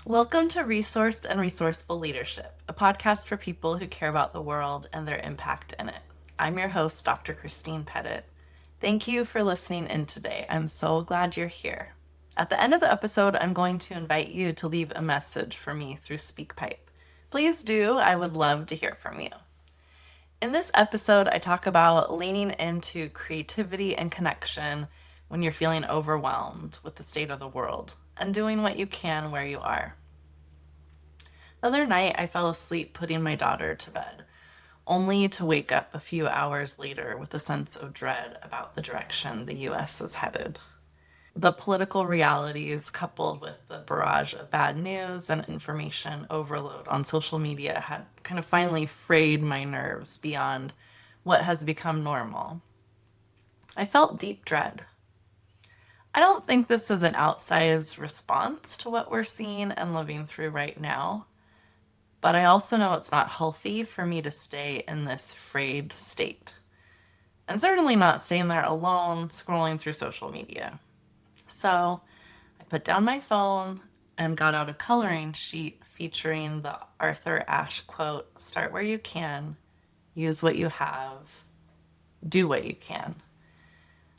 Welcome to Resourced and Resourceful Leadership, a podcast for people who care about the world and their impact in it. I'm your host, Dr. Christine Pettit. Thank you for listening in today. I'm so glad you're here. At the end of the episode, I'm going to invite you to leave a message for me through SpeakPipe. Please do. I would love to hear from you. In this episode, I talk about leaning into creativity and connection when you're feeling overwhelmed with the state of the world and doing what you can where you are. The other night, I fell asleep putting my daughter to bed, only to wake up a few hours later with a sense of dread about the direction the US is headed. The political realities, coupled with the barrage of bad news and information overload on social media, had kind of finally frayed my nerves beyond what has become normal. I felt deep dread. I don't think this is an outsized response to what we're seeing and living through right now, but I also know it's not healthy for me to stay in this frayed state. And certainly not staying there alone scrolling through social media. So I put down my phone and got out a coloring sheet featuring the Arthur Ashe quote, "Start where you can, use what you have, do what you can."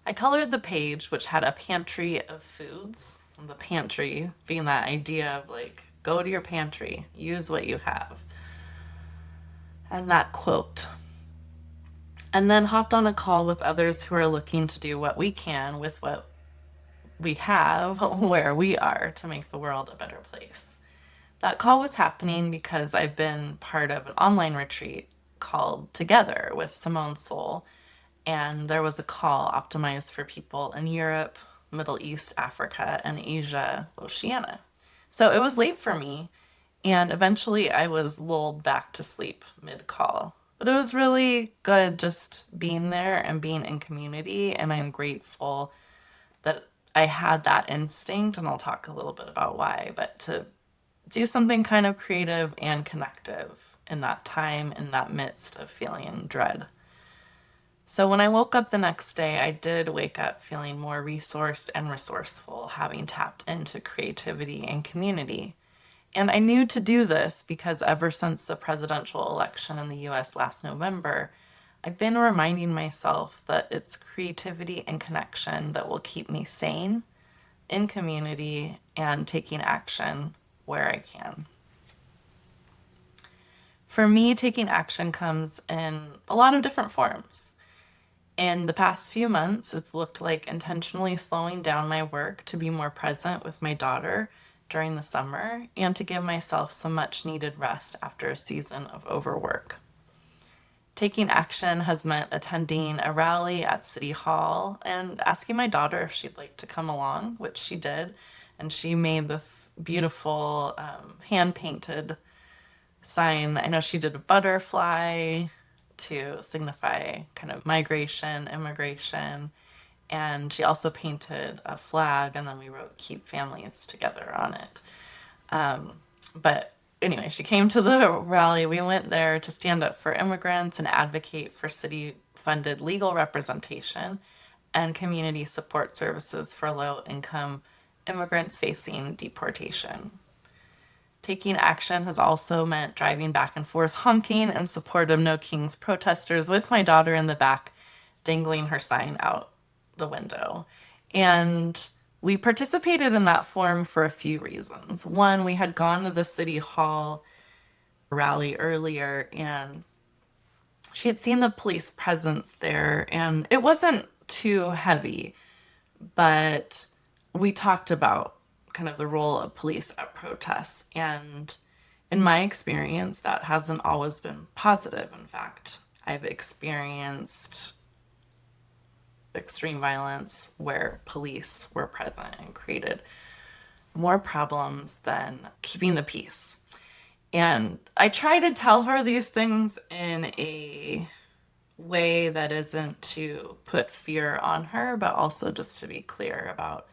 I colored the page, which had a pantry of foods. And the pantry being that idea of like, go to your pantry, use what you have. And that quote. And then hopped on a call with others who are looking to do what we can with what we have where we are to make the world a better place. That call was happening because I've been part of an online retreat called Together with Simone Soul, and there was a call optimized for people in Europe, Middle East, Africa, and Asia, Oceania. So it was late for me, and eventually I was lulled back to sleep mid-call. But it was really good just being there and being in community, and I'm grateful that I had that instinct, and I'll talk a little bit about why, but to do something kind of creative and connective in that time, in that midst of feeling dread. So when I woke up the next day, I did wake up feeling more resourced and resourceful, having tapped into creativity and community. And I knew to do this because ever since the presidential election in the US last November, I've been reminding myself that it's creativity and connection that will keep me sane in community and taking action where I can. For me, taking action comes in a lot of different forms. In the past few months, it's looked like intentionally slowing down my work to be more present with my daughter during the summer and to give myself some much needed rest after a season of overwork. Taking action has meant attending a rally at City Hall and asking my daughter if she'd like to come along, which she did. And she made this beautiful hand painted sign. I know she did a butterfly to signify kind of migration, immigration. And she also painted a flag, and then we wrote "Keep Families Together" on it. But anyway, she came to the rally. We went there to stand up for immigrants and advocate for city funded legal representation and community support services for low income immigrants facing deportation. Taking action has also meant driving back and forth honking in support of No Kings protesters with my daughter in the back, dangling her sign out the window. And we participated in that forum for a few reasons. One, we had gone to the City Hall rally earlier, and she had seen the police presence there, and it wasn't too heavy, but we talked about kind of the role of police at protests. And in my experience, that hasn't always been positive. In fact, I've experienced extreme violence where police were present and created more problems than keeping the peace. And I try to tell her these things in a way that isn't to put fear on her, but also just to be clear about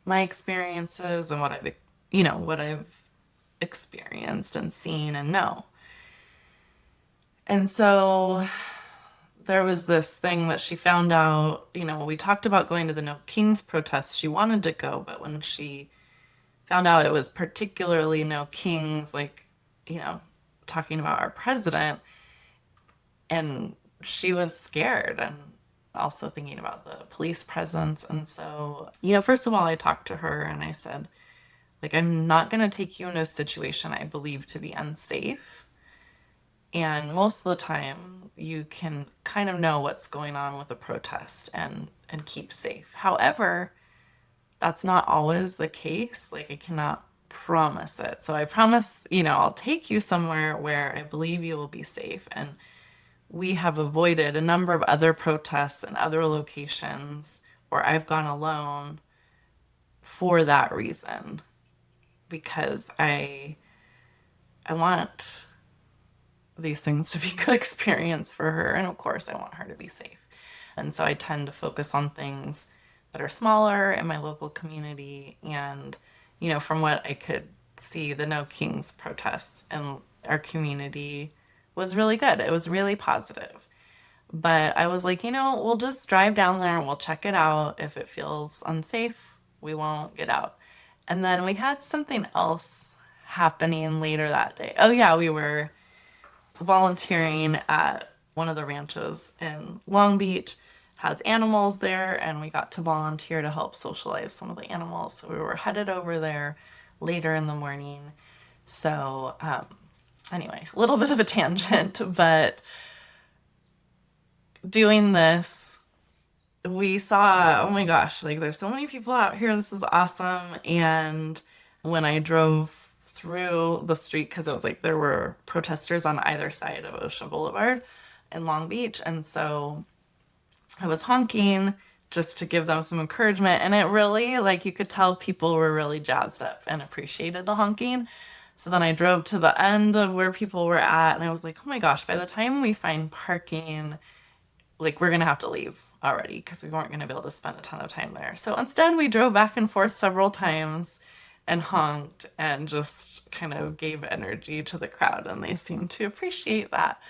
my experiences and what I've experienced and seen and know. And so there was this thing that she found out, we talked about going to the No Kings protest. She wanted to go, but when she found out it was particularly no kings, like, you know, talking about our president. And she was scared and also thinking about the police presence. And so, first of all, I talked to her and I said, like, I'm not going to take you into a situation I believe to be unsafe. And most of the time, you can kind of know what's going on with a protest and keep safe. However, that's not always the case. Like, I cannot promise it. So I promise, I'll take you somewhere where I believe you will be safe. And we have avoided a number of other protests and other locations where I've gone alone for that reason, because I want these things to be a good experience for her, and of course I want her to be safe. And so I tend to focus on things that are smaller in my local community. And from what I could see, the No Kings protests in our community was really good. It was really positive. But I was like, we'll just drive down there and we'll check it out. If it feels unsafe, we won't get out. And then we had something else happening later that day. Oh, yeah, we were volunteering at one of the ranches in Long Beach, has animals there, and we got to volunteer to help socialize some of the animals. So we were headed over there later in the morning. So, anyway, a little bit of a tangent, but doing this, we saw, oh my gosh, like there's so many people out here. This is awesome. And when I drove through the street, because it was like there were protesters on either side of Ocean Boulevard in Long Beach. And so I was honking just to give them some encouragement. And it really, like, you could tell people were really jazzed up and appreciated the honking. So then I drove to the end of where people were at, and I was like, oh my gosh, by the time we find parking, like, we're going to have to leave already because we weren't going to be able to spend a ton of time there. So instead, we drove back and forth several times and honked and just kind of gave energy to the crowd, and they seemed to appreciate that.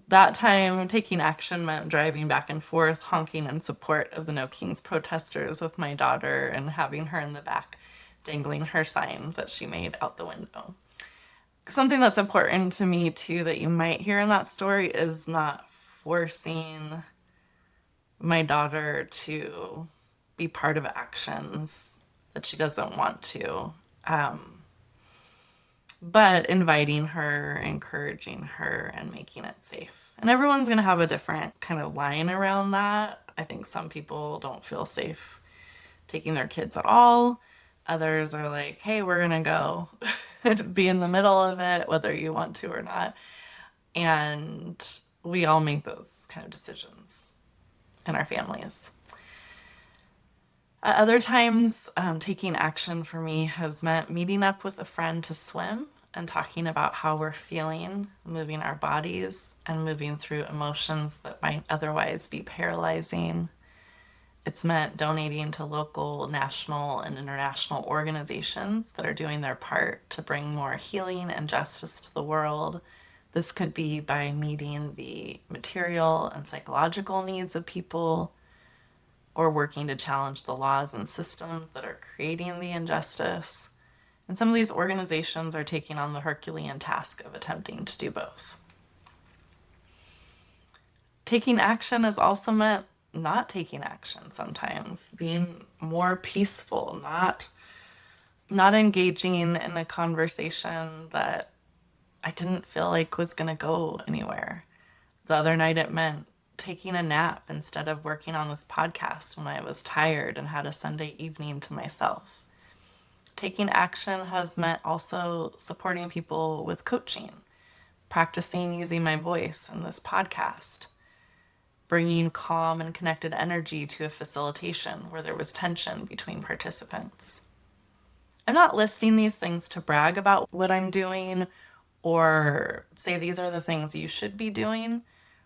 That time, taking action meant driving back and forth, honking in support of the No Kings protesters with my daughter and having her in the back dangling her sign that she made out the window. Something that's important to me, too, that you might hear in that story is not forcing my daughter to be part of actions that she doesn't want to. But inviting her, encouraging her, and making it safe. And everyone's going to have a different kind of line around that. I think some people don't feel safe taking their kids at all. Others are like, hey, we're going to go be in the middle of it, whether you want to or not. And we all make those kind of decisions in our families. At other times, taking action for me has meant meeting up with a friend to swim and talking about how we're feeling, moving our bodies, and moving through emotions that might otherwise be paralyzing. It's meant donating to local, national, and international organizations that are doing their part to bring more healing and justice to the world. This could be by meeting the material and psychological needs of people, or working to challenge the laws and systems that are creating the injustice. And some of these organizations are taking on the Herculean task of attempting to do both. Taking action has also meant not taking action sometimes, being more peaceful, not engaging in a conversation that I didn't feel like was going to go anywhere. The other night it meant taking a nap instead of working on this podcast when I was tired and had a Sunday evening to myself. Taking action has meant also supporting people with coaching, practicing using my voice in this podcast, bringing calm and connected energy to a facilitation where there was tension between participants. I'm not listing these things to brag about what I'm doing or say these are the things you should be doing.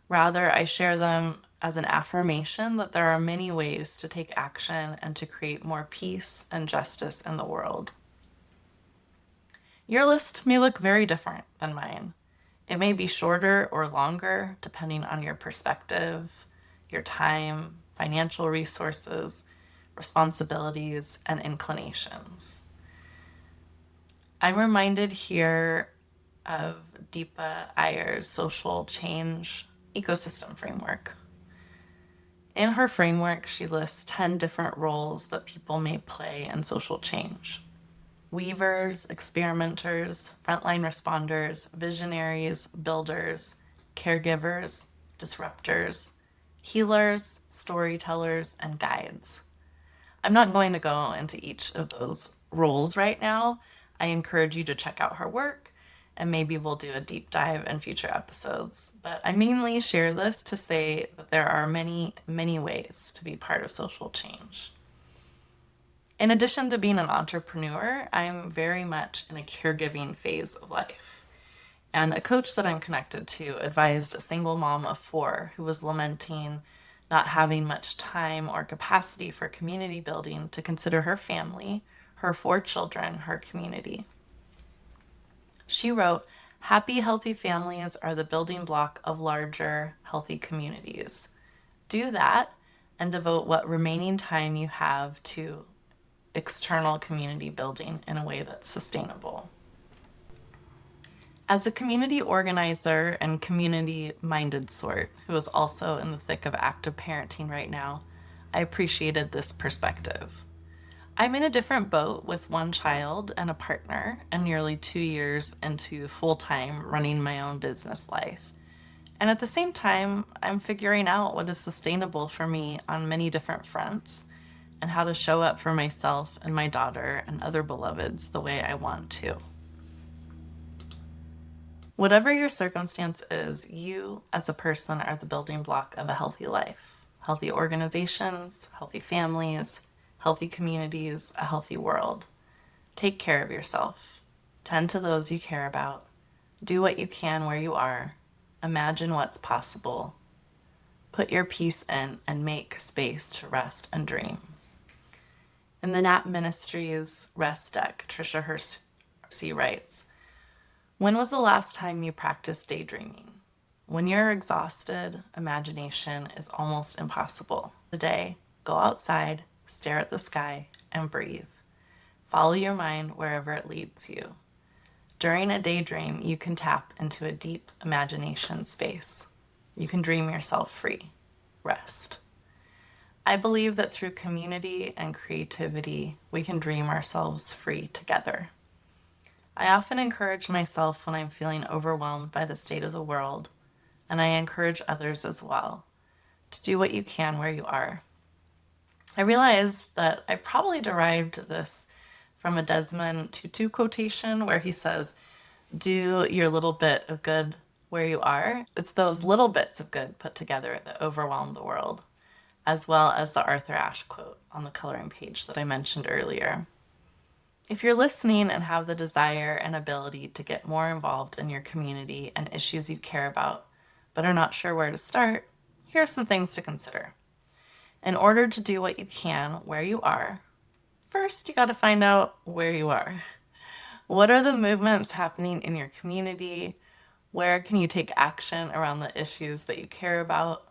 Rather, I share them as an affirmation that there are many ways to take action and to create more peace and justice in the world. Your list may look very different than mine. It may be shorter or longer, depending on your perspective, your time, financial resources, responsibilities, and inclinations. I'm reminded here of Deepa Iyer's social change ecosystem framework. In her framework, she lists 10 different roles that people may play in social change: weavers, experimenters, frontline responders, visionaries, builders, caregivers, disruptors, healers, storytellers, and guides. I'm not going to go into each of those roles right now. I encourage you to check out her work, and maybe we'll do a deep dive in future episodes. But I mainly share this to say that there are many, many ways to be part of social change. In addition to being an entrepreneur, I'm very much in a caregiving phase of life. And a coach that I'm connected to advised a single mom of 4 who was lamenting not having much time or capacity for community building to consider her family, her 4 children, her community. She wrote, "Happy, healthy families are the building block of larger, healthy communities. Do that and devote what remaining time you have to external community building in a way that's sustainable." As a community organizer and community-minded sort who is also in the thick of active parenting right now, I appreciated this perspective. I'm in a different boat with 1 child and a partner, and nearly 2 years into full-time running my own business life. And at the same time, I'm figuring out what is sustainable for me on many different fronts and how to show up for myself and my daughter and other beloveds the way I want to. Whatever your circumstance is, you as a person are the building block of a healthy life. Healthy organizations, healthy families, healthy communities, a healthy world. Take care of yourself. Tend to those you care about. Do what you can where you are. Imagine what's possible. Put your peace in and make space to rest and dream. In the Nap Ministries Rest Deck, Tricia Hersey writes, "When was the last time you practiced daydreaming? When you're exhausted, imagination is almost impossible. Today, go outside, stare at the sky, and breathe. Follow your mind wherever it leads you. During a daydream, you can tap into a deep imagination space. You can dream yourself free. Rest." I believe that through community and creativity, we can dream ourselves free together. I often encourage myself when I'm feeling overwhelmed by the state of the world, and I encourage others as well, to do what you can where you are. I realized that I probably derived this from a Desmond Tutu quotation where he says, "Do your little bit of good where you are." It's those little bits of good put together that overwhelm the world, as well as the Arthur Ashe quote on the coloring page that I mentioned earlier. If you're listening and have the desire and ability to get more involved in your community and issues you care about, but are not sure where to start, here are some things to consider. In order to do what you can where you are, first you got to find out where you are. What are the movements happening in your community? Where can you take action around the issues that you care about?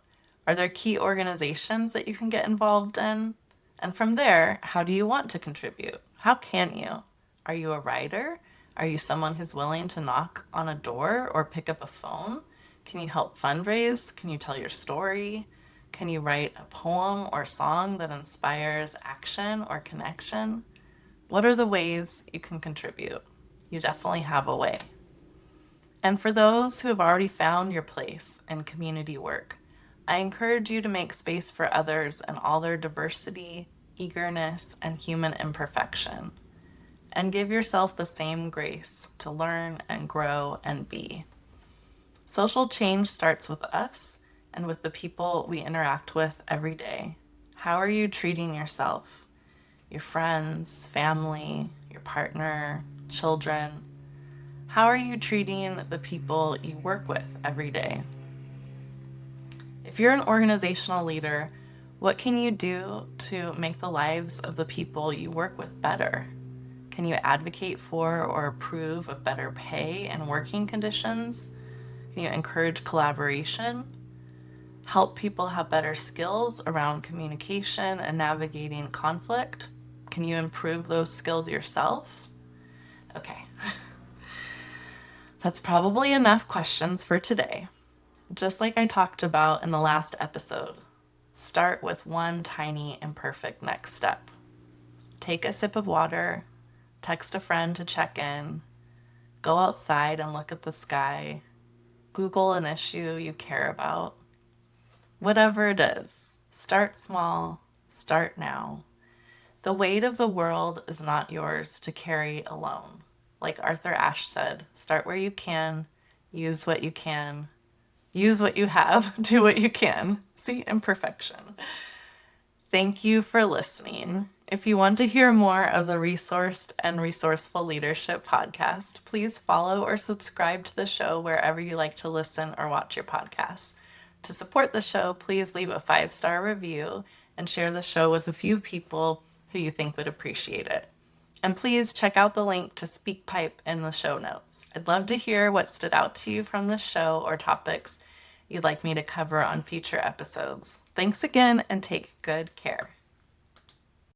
Are there key organizations that you can get involved in? And from there, how do you want to contribute? How can you? Are you a writer? Are you someone who's willing to knock on a door or pick up a phone? Can you help fundraise? Can you tell your story? Can you write a poem or song that inspires action or connection? What are the ways you can contribute? You definitely have a way. And for those who have already found your place in community work, I encourage you to make space for others and all their diversity, eagerness, and human imperfection. And give yourself the same grace to learn and grow and be. Social change starts with us and with the people we interact with every day. How are you treating yourself, your friends, family, your partner, children? How are you treating the people you work with every day? If you're an organizational leader, what can you do to make the lives of the people you work with better? Can you advocate for or approve of better pay and working conditions? Can you encourage collaboration? Help people have better skills around communication and navigating conflict? Can you improve those skills yourself? Okay. That's probably enough questions for today. Just like I talked about in the last episode, start with one tiny imperfect next step. Take a sip of water, text a friend to check in, go outside and look at the sky, Google an issue you care about. Whatever it is, start small, start now. The weight of the world is not yours to carry alone. Like Arthur Ashe said, start where you can, use what you can, use what you have, do what you can. See, imperfection. Thank you for listening. If you want to hear more of the Resourced and Resourceful Leadership podcast, please follow or subscribe to the show wherever you like to listen or watch your podcasts. To support the show, please leave a 5-star review and share the show with a few people who you think would appreciate it. And please check out the link to SpeakPipe in the show notes. I'd love to hear what stood out to you from this show or topics you'd like me to cover on future episodes. Thanks again and take good care.